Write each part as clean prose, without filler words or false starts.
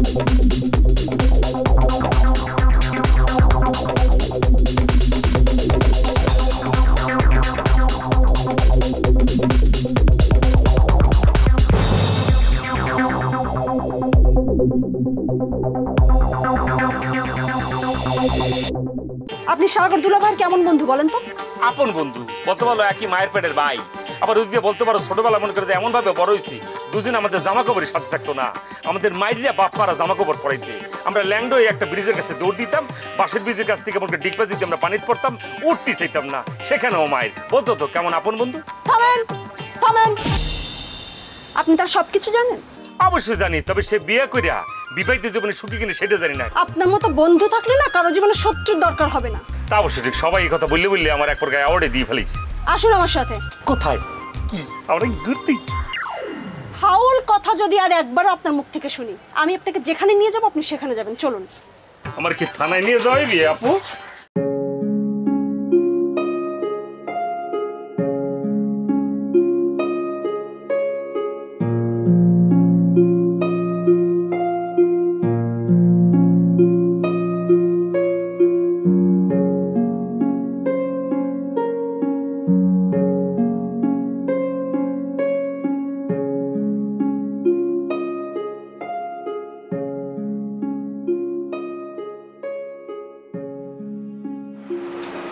আপনি সাগর দুলাভাইয়ের কেমন বন্ধু বলেন তো? আপন বন্ধু বলতে পারো, একই মায়ের পেটের ভাই। আবার ওইদিকে বলতে পারো ছোটবেলা মনে করে যে এমন ভাবে বড় হয়েছি, দুদিন আমাদের জামা কাপড়ের সাথে থাকতো না। আমাদের মাইরিয়া বাপ মারা জামা কাপড় পরাইতে আমরা ল্যান্ড হয়ে একটা ব্রিজের কাছে দৌড় দিতাম, বাঁশের ব্রিজের কাছ থেকে মনে করে ডিগবাজ দিতে আমরা পানিতে পড়তাম, উঠতে চাইতাম না। সেখানেও মায়ের বলতো তো কেমন আপন বন্ধু। থামেন থামেন, আপনি তার সবকিছু জানেন? অবশ্যই জানি, তবে সে বিয়ে কইরা বিবাহিত জীবনে সুখী কিনা সেটা জানি না। আপনার মতো বন্ধু থাকলে না কারো জীবনে শত্রুর দরকার হবে না। তা অবশ্যই ঠিক, সবাই এই কথা বললে বললে আমার এক প্রকার অ্যাওয়ার্ডে দিয়ে ফেলেছি। আসুন আমার সাথে। কোথায়? কি আমরা ঘুরতে? ফাউল কথা যদি আর একবার আপনার মুখ থেকে শুনি, আমি আপনাকে যেখানে নিয়ে যাব আপনি সেখানে যাবেন। চলুন। আমার কি থানায় নিয়ে যাওয়াই বিয়ে আপু?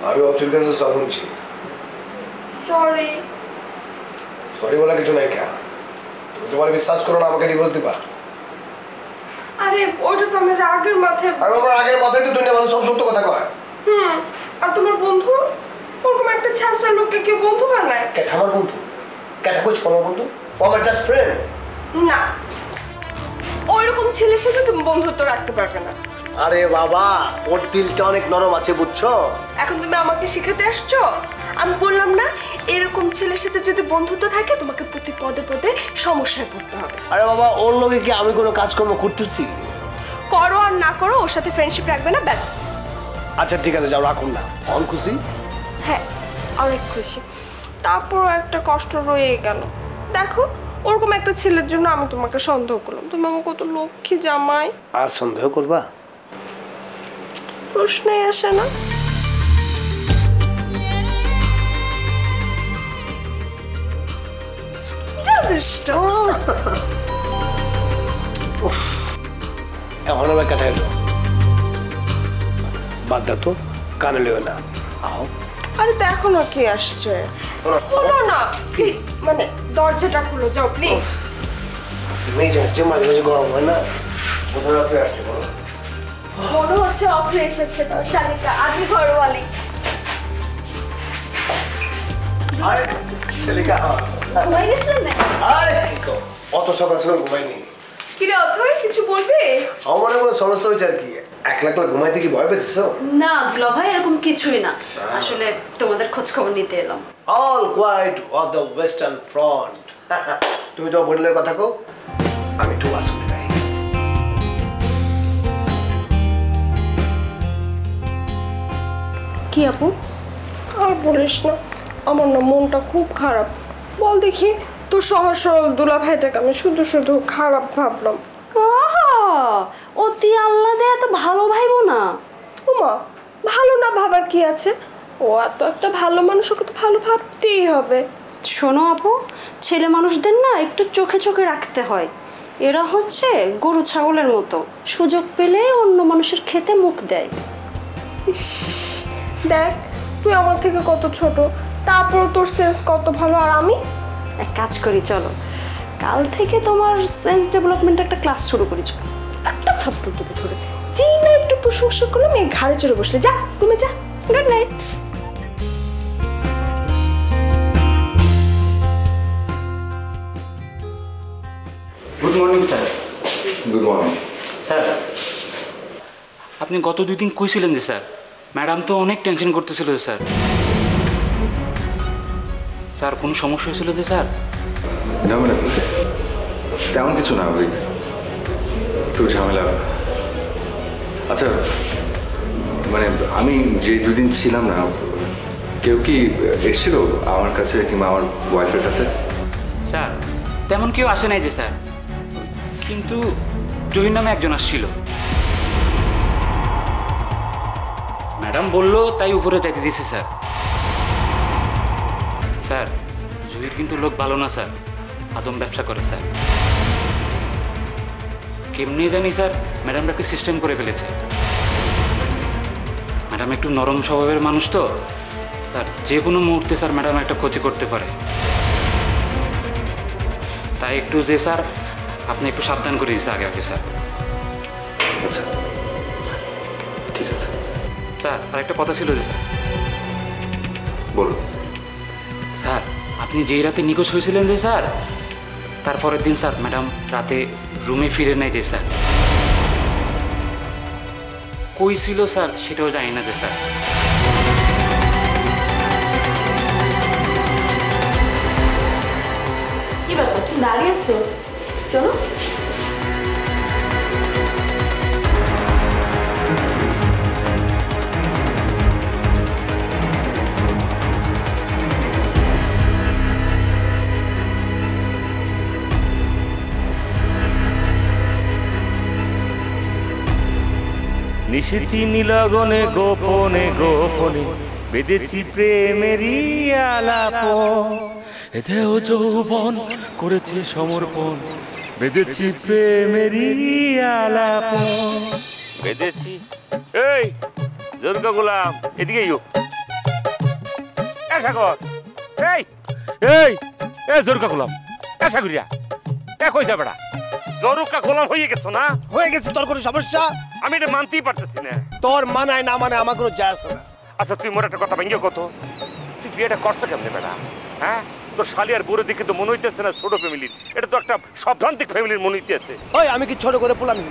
আমি অতুল কাছে সব শুনছি। সরি সরি বলা কিছু নাই। কেন তুমি তোমার বিশ্বাস করো না, আমাকে ডিভোর্স দিবা? আরে ওটা তো আমার রাগের মাথায়। আমি আমার আগের মাথায় তো দুনিয়া মানুষ সব সত্য কথা কয়। আর তোমার বন্ধু ওরকম একটা ছাত্রা লোককে কেউ বন্ধু বানায়? কেটা আমার বন্ধু? কেটা কইছ কোনো বন্ধু? ও আমার জাস্ট ফ্রেন্ড। না, ওইরকম ছেলের সাথে তুমি বন্ধুত্ব রাখতে পারবে না। আরে বাবা, ওর দিলটা অনেক নরম আছে বুঝছো। এখন তুমি আমাকে শিখাতে আসছো? আমি বললাম না এরকম ছেলের সাথে যদি বন্ধুত্ব থাকে তোমাকে প্রতি পদে পদে সমস্যায় পড়তে হবে। আরে বাবা, ওর লগে কি আমি কোনো কাজকর্ম করতেছি? করো আর না করো ওর সাথে ফ্রেন্ডশিপ রাখবে না, ব্যাস। আচ্ছা ঠিক আছে, যাও, রাখুন না। অন খুশি? হ্যাঁ অনেক খুশি। তারপর একটা কষ্ট রয়ে গেল। দেখো ওরকম একটা ছেলের জন্য আমি তোমাকে সন্দেহ করলাম। তুমি আমাকে কত লক্ষ্মী জামাই। আর সন্দেহ করবা? প্রশ্নই আসে না। এখন আবার কাটা এলো। বাদ দাও তো, কানে লেও না। আও আরে দেখো না কি আসছে। খুলো না প্লিজ, মানে দরজাটা খুলো যাও প্লিজ। মেয়ে যাচ্ছে, মাঝে মাঝে গরম হয় না? কোথাও রাত্রে আসছে বলো? মনে হচ্ছে অফিসে এসেছে তোর শালিকা আদি ঘরওয়ালি। আরে শালিকা, ঘুমাই গেছিলেন না? আরে অত সকাল সকাল ঘুমাইনি। কিরে অথই কিছু বলবে? আমার কোনো সমস্যা হয়েছে আর কি? একলা একলা ঘুমাইতে কি ভয় পেয়েছো? না দুলাভাই, এরকম কিছুই না, আসলে তোমাদের খোঁজ খবর নিতে এলাম। All quiet on the western front. তুমি তো বললে কথা কো, আমি একটু ওয়াশ করতে যাই। কি আপু? আর বলিস না, আমার না মনটা খুব খারাপ। বল দেখি, তোর সহজ সরল দুলা ভাইটাকে আমি শুধু শুধু খারাপ ভাবলাম। অতি আল্লাদে এত ভালো ভাইবো না। ওমা, ভালো না ভাবার কি আছে? ও এত একটা ভালো মানুষ, ওকে তো ভালো ভাবতেই হবে। শোনো আপু, ছেলে মানুষদের না একটু চোখে চোখে রাখতে হয়। এরা হচ্ছে গরু ছাগলের মতো, সুযোগ পেলে অন্য মানুষের খেতে মুখ দেয়। দেখ তুই আমার থেকে কত ছোট, তারপর তোর সেন্স কত ভালো। আর আমি এক কাজ করি, চলো কাল থেকে তোমার সেন্স ডেভেলপমেন্ট একটা ক্লাস শুরু করি। চলো একটা থাপ্পড় দেবে ধরে। যেই না একটু প্রশংসা করলাম এই ঘাড়ে চড়ে বসলে। যা ঘুমে যা। Good night. Good morning sir. Good morning sir, আপনি গত 2 দিন কইছিলেন যে স্যার ম্যাডাম তো অনেক টেনশন করতেছিল যে স্যার। স্যার কোনো সমস্যা হয়েছিল যে স্যার? না মানে তেমন কিছু না, ওই একটু ঝামেলা। আচ্ছা মানে আমি যে 2 দিন ছিলাম না, কেউ কি এসেছিল আমার কাছে কিংবা আমার ওয়াইফের কাছে? স্যার তেমন কেউ আসে নাই যে স্যার, কিন্তু জহির নামে একজন আসছিল। ম্যাডাম বললো তাই উপরে যাইতে দিছি স্যার। স্যার জহির কিন্তু লোক ভালো না স্যার, আদম ব্যবসা করে স্যার। কেমনি জানি স্যার ম্যাডামটাকে সিস্টেম করে ফেলেছে। ম্যাডাম একটু নরম স্বভাবের মানুষ তো স্যার, যে কোনো মুহূর্তে স্যার ম্যাডাম একটা ক্ষতি করতে পারে। তাই একটু যে স্যার আপনি একটু সাবধান করে দিচ্ছে আগে আগে স্যার। আচ্ছা ঠিক আছে স্যার আর একটা কথা ছিল যে স্যার, বলুন। স্যার আপনি যেই রাতে নিখোঁজ হয়েছিলেন যে স্যার, তারপরের দিন স্যার ম্যাডাম রাতে রুমে ফিরে নেয় যে স্যার। কই ছিল স্যার সেটাও জানি না যে স্যার। কি ব্যাপার, তুমি দাঁড়িয়ে আছো? চলো। নিশিতি নীলগনে গোপনে গোপনে বেঁধেছি প্রেমেরই আলাপন, দেহ যৌবন করেছে সমর্পণ, বেঁধেছি প্রেমেরই আলাপন, বেঁধেছি। এই জোরকা গোলাম এদিকে সাগর, এই এই এই জোরকা গোলাম সাগরিয়া কই যাবে না? জরুকা গোলাম হয়ে গেছো না? হয়ে গেছে, তোর কোনো সমস্যা? আমি এটা মানতেই পারতেছি না। তোর মানায় না মানে আমার কোনো যায় আসে না। আচ্ছা তুই মোর একটা কথা ভেঙে কত, তুই বিয়েটা করছো কেমনে বেটা? হ্যাঁ তোর শালি আর বুড়ো দিকে তো মনে হইতেছে না ছোট ফ্যামিলির, এটা তো একটা সভ্রান্তিক ফ্যামিলির মনে হইতেছে। ওই আমি কি ছোট করে পোলামি?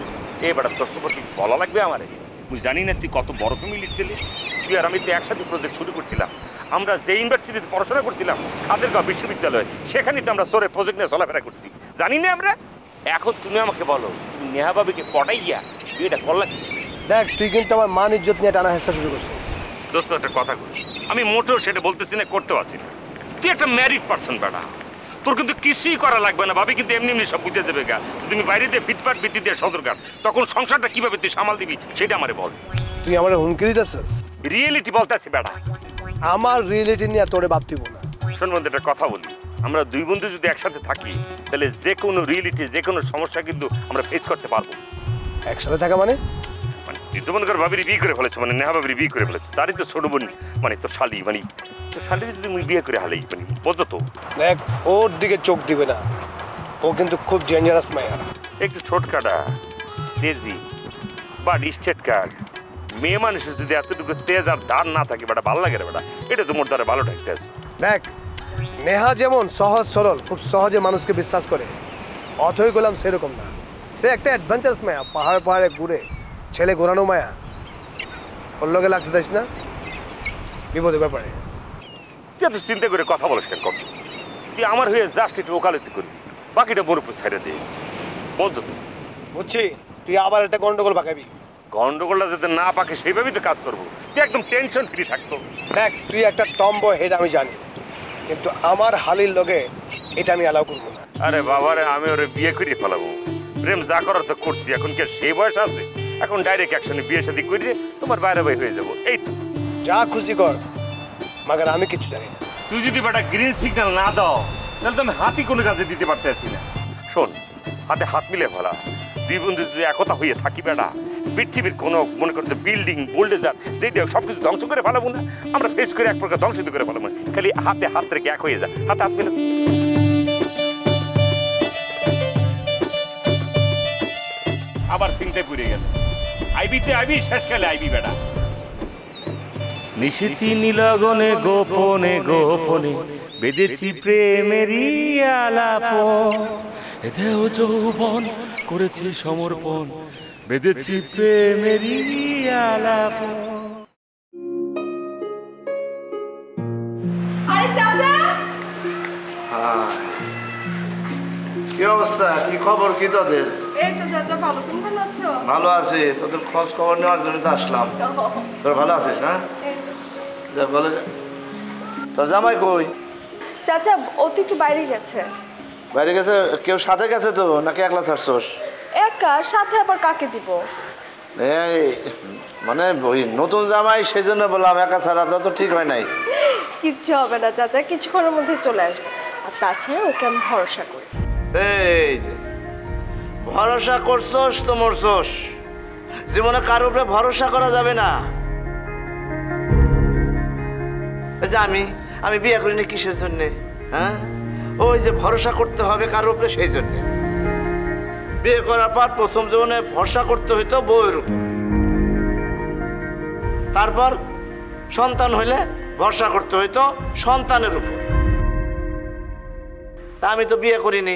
এ বেটা তোর সম্পর্কে বলা লাগবে আমারে? তুই জানি না তুই কত বড় ফ্যামিলির ছেলে। তুই আর আমি তো একসাথে প্রজেক্ট শুরু করছিলাম। আমরা যে ইউনিভার্সিটিতে পড়াশোনা করছিলাম খাদেরগাঁও বিশ্ববিদ্যালয়, সেখানেই তো আমরা সোরে প্রজেক্ট নিয়ে চলাফেরা করছি, জানি না আমরা? এখন তুমি আমাকে বলো তুমি নেহা বাবিকে পটাইয়া বিয়েটা করলা কি? দেখ তুই কিন্তু আমার মান ইজ্জত নিয়ে টানা হেসা শুরু করছিস। দোস্ত একটা কথা বলি, আমি মোটেও সেটা বলতেছি না, করতে পারছি না। তুই একটা ম্যারিড পার্সন বেটা, তোর কিন্তু কিছুই করা লাগবে না, ভাবি কিন্তু এমনি এমনি সব বুঝে যাবে গা। তুমি বাইরে দিয়ে ফিটপাট ভিত্তি দিয়ে সদরকার, তখন সংসারটা কিভাবে তুই সামাল দিবি সেটা আমারে বল। তুই আমার হুমকি দিতেছিস? রিয়েলিটি বলতেছি বেটা, আমার রিয়েলিটি নিয়ে তোরে ভাবতিব না। শোন বন্ধু একটা কথা বলি, আমরা দুই বন্ধু যদি একসাথে থাকি তাহলে যে কোনো রিয়েলিটি যে কোনো সমস্যা কিন্তু আমরা ফেস করতে পারবো। একসাথে থাকা মানে? মানে তুই তো মনে কর ভাবির বিয়ে করে ফেলেছো, মানে নেহা ভাবির বিয়ে করে ফেলেছো, তারই তো ছোট বোন মানে তোর শালি, মানে তোর শালির যদি তুমি বিয়ে করে হালেই মানে বলতো তো। দেখ ওর দিকে চোখ দিবে না, ও কিন্তু খুব ডেঞ্জারাস মায়া। একটু ছোটকাটা তেজি বা স্টেট কার্ড মেয়ে মানুষের যদি এতটুকু তেজ আর ধার না থাকে বেটা ভালো লাগে রে বেটা, এটা তো মোর দ্বারা ভালো ঠাকতে আছে। দেখ নেহা যেমন সহজ সরল, খুব সহজে মানুষকে বিশ্বাস করে, অথই গোলাম সেরকম না। সে একটা অ্যাডভেঞ্চারাস মায়া, পাহাড়ে পাহাড়ে ঘুরে, ছেলে ঘোরানো মায়া। ওর লোকে লাগতে চাইস না, বিপদে ব্যাপারে। তুই এত চিন্তা করে কথা বলিস কেন? করতো তুই আমার হয়ে জাস্ট একটু ওকালতি করবি, বাকিটা মোর উপর ছাইড়ে দিয়ে বলতো তো। বুঝছি, তুই আবার একটা গন্ডগোল পাকাবি। গন্ডগোলটা যাতে না পাকে সেইভাবেই তো কাজ করবো, তুই একদম টেনশন ফ্রি থাকতো। দেখ তুই একটা টম্ব হেড আমি জানি, কিন্তু আমার হালির লগে এটা আমি অ্যালাউ করবো না। আরে বাবারে, আমি ওরে বিয়ে করে ফেলাবো, প্রেম যা করার তো করছি, এখন কি সেই বয়স আছে? এখন ডাইরেক্ট অ্যাকশনে বিয়ে শাদী করে তোমার বাইরে বাই হয়ে যাবো, এই তো। যা খুশি কর, মাগার আমি কিছু জানি না। তুই যদি বেটা গ্রিন সিগন্যাল না দাও তাহলে তো আমি হাতি কোনো কাজে দিতে পারতেছি না। শোন, হাতে হাত মিলে ফেলা, দুই বন্ধু যদি একতা হয়ে থাকি বেটা, পৃথিবীর কোনো মনে করছে বিল্ডিং বোল্ডেজার যেটা সবকিছু ধ্বংস করে ফেলাবো না, আমরা ফেস করে এক প্রকার ধ্বংসিত করে ফেলাবো, খালি হাতে হাত রেখে এক হয়ে যা, হাতে হাত মিলে। আবার চিন্তায় পড়ে গেল, আইবিতে আইবি, শেষকালে আইবি বেটা। নিশিতি নীলগনে গোপনে গোপনে বেঁধেছি প্রেমেরই আলাপন, দেহ যৌবন করেছে সমর্পণ, বেঁধেছি প্রেমেরই আলাপন। আরে চাচা, কি অবস্থা, কি খবর, কি তোদের? এই তো চাচা ভালো, তুমি ভালো আছো? ভালো আছি, তোদের খোঁজ খবর নেওয়ার জন্য তো আসলাম। তোর ভালো আছিস না? বলে তোর জামাই কই? চাচা ও তো একটু বাইরে গেছে। বাইরে গেছে? কেউ সাথে গেছে তো নাকি একলা ছাড়ছস? এক একা, সাথে আবার কাকে দিব? এই মানে ওই নতুন জামাই সেই জন্য বললাম, একা ছাড়া তো ঠিক হয় নাই। কিচ্ছু হবে না চাচা, কিছুক্ষণের মধ্যে চলে আসবে। আর তাছাড়া ওকে আমি ভরসা করি। এই যে ভরসা করছোস তো মরছোস, জীবনে কারোর উপরে ভরসা করা যাবে না। এই যে আমি বিয়ে করিনি কিসের জন্যে? হ্যাঁ, ওই যে ভরসা করতে হবে কারোর উপরে, সেই জন্যে বিয়ে করার পর প্রথম জীবনে ভরসা করতে হইতো বউয়ের উপর, তারপর সন্তান হইলে ভরসা করতে হইতো সন্তানের উপর। তা আমি তো বিয়ে করিনি,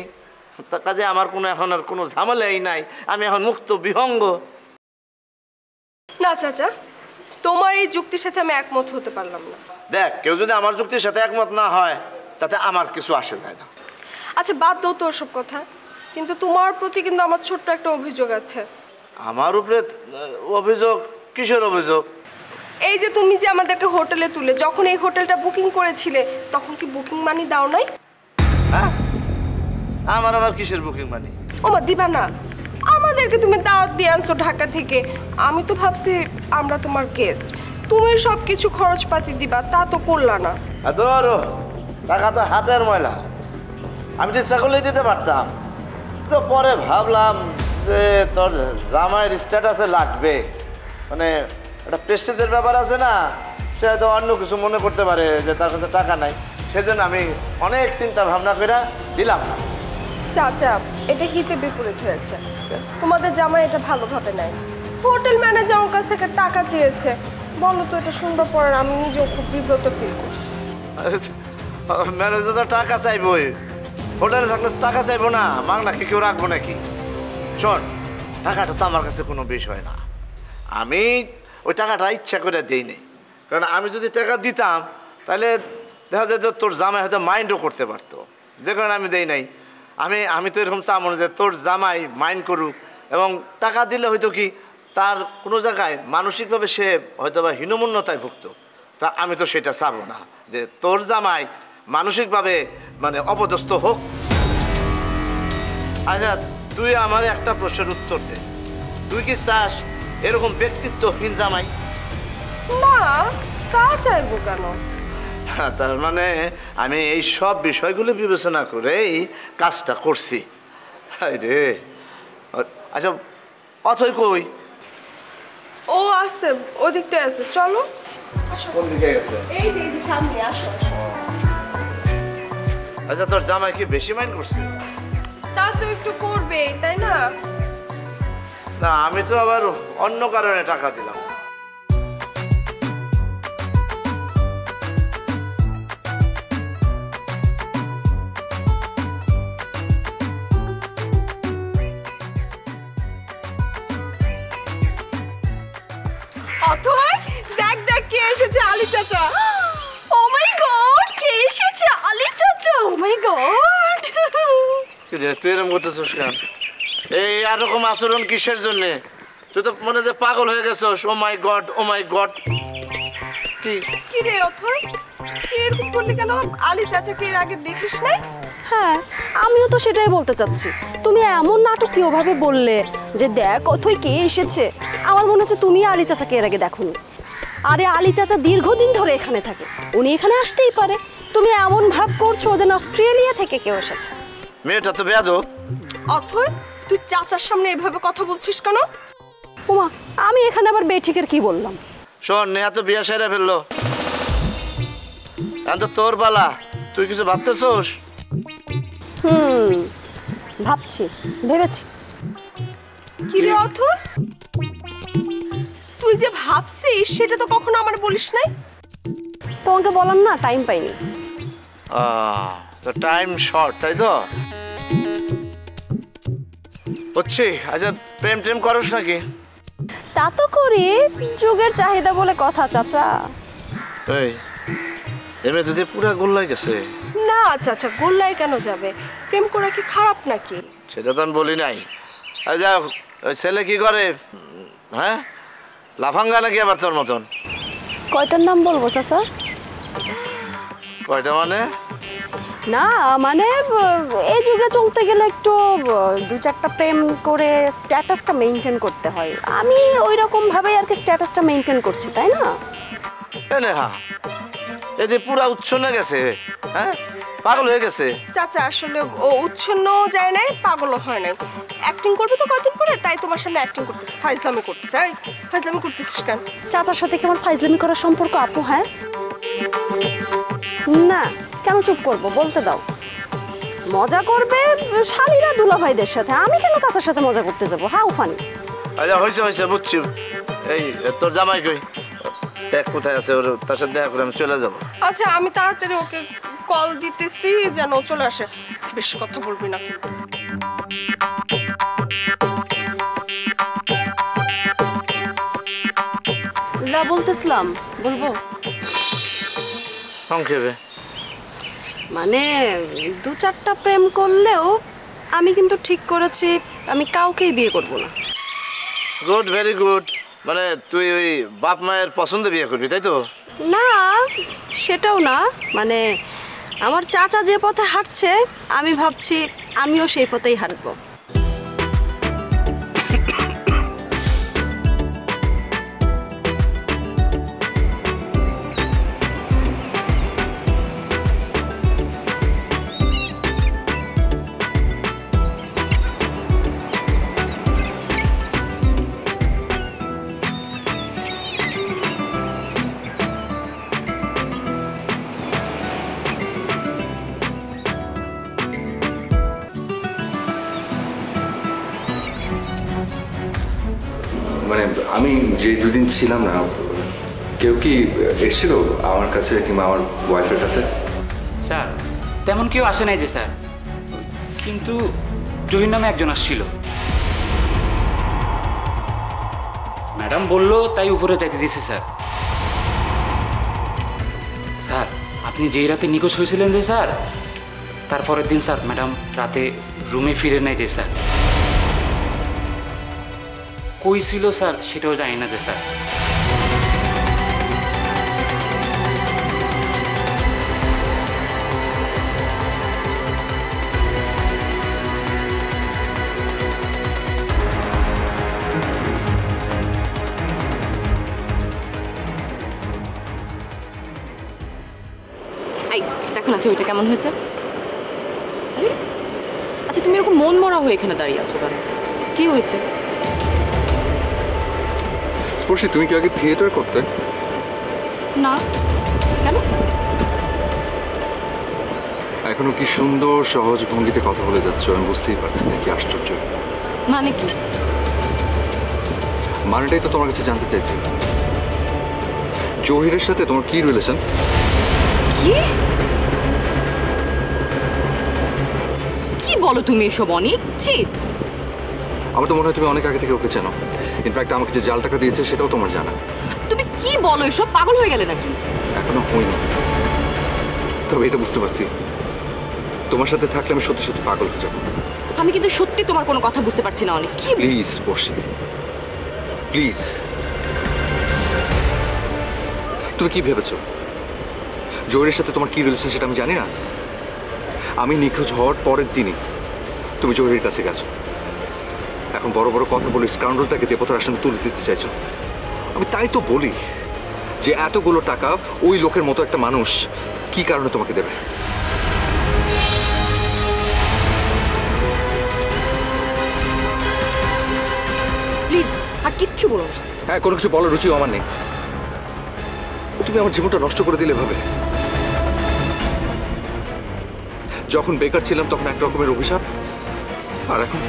তার কাজে আমার কোনো এখন আর কোনো ঝামেলাই নাই, আমি এখন মুক্ত বিহঙ্গ। না চাচা, তোমার এই যুক্তির সাথে আমি একমত হতে পারলাম না। দেখ, কেউ যদি আমার যুক্তির সাথে একমত না হয় তাতে আমার কিছু আসে যায় না। আচ্ছা বাদ দাও তো ওসব কথা, কিন্তু তোমার প্রতি কিন্তু আমার ছোট্ট একটা অভিযোগ আছে। আমার উপরে অভিযোগ? কিসের অভিযোগ? এই যে তুমি যে আমাদেরকে হোটেলে তুলে, যখন এই হোটেলটা বুকিং করেছিলে তখন কি বুকিং মানি দাও নাই? হ্যাঁ, আমার আবার কিসের বুকিং মানি? ওমা দিবা না? আমাদেরকে তুমি দাওয়াত দিয়ে আনছো ঢাকা থেকে, আমি তো ভাবছি আমরা তোমার গেস্ট, তুমি সব কিছু খরচপাতি দিবা, তা তো করলা না। ধরো, টাকা তো হাতের ময়লা, আমি তো ইচ্ছা করলেই দিতে পারতাম। তো পরে ভাবলাম যে তোর জামাইয়ের স্ট্যাটাসে লাগবে, মানে একটা প্রেস্টিজের ব্যাপার আছে না, সে হয়তো অন্য কিছু মনে করতে পারে যে তার কাছে টাকা নাই, সেজন্য আমি অনেক চিন্তা ভাবনা করে দিলাম না। চাচা, এটা হিতে বিপরীত হয়েছে। তোমাদের জামাই এটা ভালোভাবে নাই, হোটেল ম্যানেজার ওর কাছ থেকে টাকা চেয়েছে। বলো তো, এটা শুনবার পর আমি নিজেও খুব বিব্রত ফিল করছি। ম্যানেজার তো টাকা চাইবই, হোটেলে থাকলে টাকা চাইবো না, মাগনা কি কেউ রাখবো নাকি? শোন, টাকাটা তো আমার কাছে কোনো বিষয় না, আমি ওই টাকাটা ইচ্ছা করে দিই নি। কারণ আমি যদি টাকা দিতাম তাহলে দেখা যায় যে তোর জামাই হয়তো মাইন্ডও করতে পারতো, যে কারণে আমি দেই নাই। আমি তো এরকম চাবো না যে তোর জামাই মাইন্ড করুক, এবং টাকা দিলে হয়তো কি তার কোনো জায়গায় মানসিকভাবে সে হয়তো বা হীনমন্যতায় ভুগত। তা আমি তো সেটা চাবো না যে তোর জামাই মানসিকভাবে মানে অপদস্থ হোক। আচ্ছা, তুই আমার একটা প্রশ্নের উত্তর দে, তুই কি চাস এরকম ব্যক্তিত্বহীন জামাই? না, তা চাইবো কেন? তার মানে আমি এই সব বিষয়গুলো বিবেচনা করেই কাজটা করছি। রে আচ্ছা, অথই কই? ও আছে, ওদিকটায় আছে, চলো। কোন দিকে গেছে? এই যে সামনে, আসো আসো। আচ্ছা, তোর জামাই কি বেশি মাইন্ড করছে? তা তো একটু করবেই, তাই না? না, আমি তো আবার অন্য কারণে টাকা দিলাম। অথই, দেখ দেখ কে এসেছে, আলী চাচা। ও মাই গড, কে এসেছে? আলী চাচা, ও মাই গড। তুই এরকম করতেছিস কেন? এই এরকম আচরণ কিসের জন্য? তুই তো মনে যে পাগল হয়ে গেছিস। ও মাই গড, ও মাই গড। কি রে অথই, এরকম করলি কেন? আলী চাচাকে এর আগে দেখিস নাই? হ্যাঁ, আমিও তো সেটাই বলতে চাচ্ছি। তুমি এমন নাটকীয়ভাবে বললে যে দেখ অথই কে এসেছে, আমার মনে হচ্ছে তুমি আলী চাচাকে এর আগে দেখোনি। আরে আলী চাচা দীর্ঘদিন ধরে এখানে থাকে, উনি এখানে আসতেই পারে। তুমি এমন ভাব করছো যেন অস্ট্রেলিয়া থেকে কেউ এসেছে। মেয়েটা তো বেয়াদব। অথই, তুই চাচার সামনে এভাবে কথা বলছিস কেন? ওমা, আমি এখানে আবার বেঠিকের কি বললাম? শোন, নেহা তো বিয়া সেরে ফেললো, এখন তো তোর বালা। তুই কিছু ভাবতেছোস? ভাবছি, ভেবেছি। কি রে অথই, তুই যে ভাবছিস সেটা তো কখনো আমার বলিস নাই। তোমাকে বলার না টাইম পাইনি। তো টাইম শর্ট, তাই তো হচ্ছে। আচ্ছা, প্রেম টেম করস নাকি? তা তো করি, যুগের চাহিদা বলে কথা চাচা। এই এমনি দিদি পুরা গোল্লাই গেছে। না চাচা, গোল্লায় কেন যাবে? প্রেম করা কি খারাপ নাকি? সেটা তো আমি বলি নাই। আচ্ছা, ওই ছেলে কি করে? হ্যাঁ, লাফাঙ্গা নাকি আবার তোর মতন? কয়টার নাম বলবো চাচা? কয়টা মানে? না মানে এই যুগে চলতে গেলে একটু দু চারটা প্রেম করে স্ট্যাটাসটা মেনটেন করতে হয়। আমি ওই রকম ভাবেই আর কি স্ট্যাটাসটা মেনটেন করছি, তাই না? নেহা এই যে পুরা উচ্ছন্ন গেছে, হ্যাঁ পাগল হয়ে গেছে। চাচা আসলে ও উচ্ছন্ন যায় নাই, পাগলও হয় নাই। অ্যাক্টিং করবে তো কদিন পরে, তাই তোমার সামনে অ্যাক্টিং করতেছে, ফাইজলামি করতেছে। এই ফাইজলামি করতেছিস কেন? চাচার সাথে কেমন ফাইজলামি করার সম্পর্ক আপু? হ্যাঁ না, কেন চুপ করব, বলতে দাও। মজা করবে শালীরা দুলাভাইদের সাথে, আমি কেন চাচার সাথে মজা করতে যাবো? How funny. আচ্ছা হয়েছে বুঝছি। এই তোর জামাই কই? দেখ কোথায় আছে, ওর তার সাথে দেখা করে আমি চলে যাবো। আচ্ছা আমি তাড়াতাড়ি ওকে কল দিতেছি যেন ও চলে আসে। বেশি কথা বলবি না কিন্তু। যা বলতেছিলাম বলবো, সংক্ষেপে মানে দু চারটা প্রেম করলেও আমি কিন্তু ঠিক করেছি আমি কাউকেই বিয়ে করব না। Good, very good. মানে তুই ওই বাপ মায়ের পছন্দে বিয়ে করবি, তাই তো? না সেটাও না, মানে আমার চাচা যে পথে হাঁটছে আমি ভাবছি আমিও সেই পথেই হাঁটবো। মানে আমি যে দুদিন ছিলাম না, কেউ কি এসেছিল আমার কাছে কিংবা আমার ওয়াইফের কাছে? স্যার তেমন কেউ আসে নাই যে স্যার, কিন্তু জহির নামে একজন আসছিল। ম্যাডাম বললো তাই উপরে যাইতে দিছে স্যার। স্যার আপনি যেই রাতে নিখোঁজ হয়েছিলেন যে স্যার, তারপরের দিন স্যার ম্যাডাম রাতে রুমে ফিরে নেয় যে স্যার। কই ছিল স্যার সেটাও জানি না যে স্যার। এই দেখো না ছবিটা কেমন হয়েছে? আরে আচ্ছা তুমি এরকম মন মরা হয়ে এখানে দাঁড়িয়ে আছো কেন? কি হয়েছে? স্পর্শী, তুমি কি আগে থিয়েটার করতে? না কেন? এখনো কি সুন্দর সহজ ভঙ্গিতে কথা বলে যাচ্ছ, আমি বুঝতেই পারছি না। কি আশ্চর্য! মানে কি? মানেটাই তো তোমার কাছে জানতে চাইছি। জহিরের সাথে তোমার কি রিলেশন? কি কি বলো তুমি এসব? অনেক ছি। আমার তো মনে হয় তুমি অনেক আগে থেকে ওকে চেনো। ইনফ্যাক্ট আমাকে যে জাল টাকা দিয়েছে সেটাও তোমার জানা। তুমি কি বলো এসব? পাগল হয়ে গেলে নাকি? এখনো হইনি, তবে এটা বুঝতে পারছি তোমার সাথে থাকলে আমি সত্যি সত্যি পাগল হয়ে যাবো। আমি কিন্তু সত্যি তোমার কোনো কথা বুঝতে পারছি না। অনেক কি? প্লিজ বসি, প্লিজ। তুমি কি ভেবেছো জহিরের সাথে তোমার কি রিলেশন সেটা আমি জানি না? আমি নিখোঁজ হওয়ার পরের দিনই তুমি জহিরের কাছে গেছো। এখন বড় বড় কথা বলে স্কাউন্ডারটাকে দেবতার আসনে তুলে দিতে চাইছো। আমি তাই তো বলি যে এতগুলো টাকা ওই লোকের মতো একটা মানুষ কি কারণে তোমাকে দেবে? প্লিজ আর কিচ্ছু বলো না। হ্যাঁ, কোনো কিছু বলার রুচিও আমার নেই। তুমি আমার জীবনটা নষ্ট করে দিলে ভাবে। যখন বেকার ছিলাম তখন এক রকমের অভিশাপ, আর এখন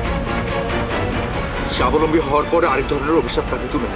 স্বাবলম্বী হওয়ার পরে আরেক ধরনের অভিশাপ কাঁধে তুলে।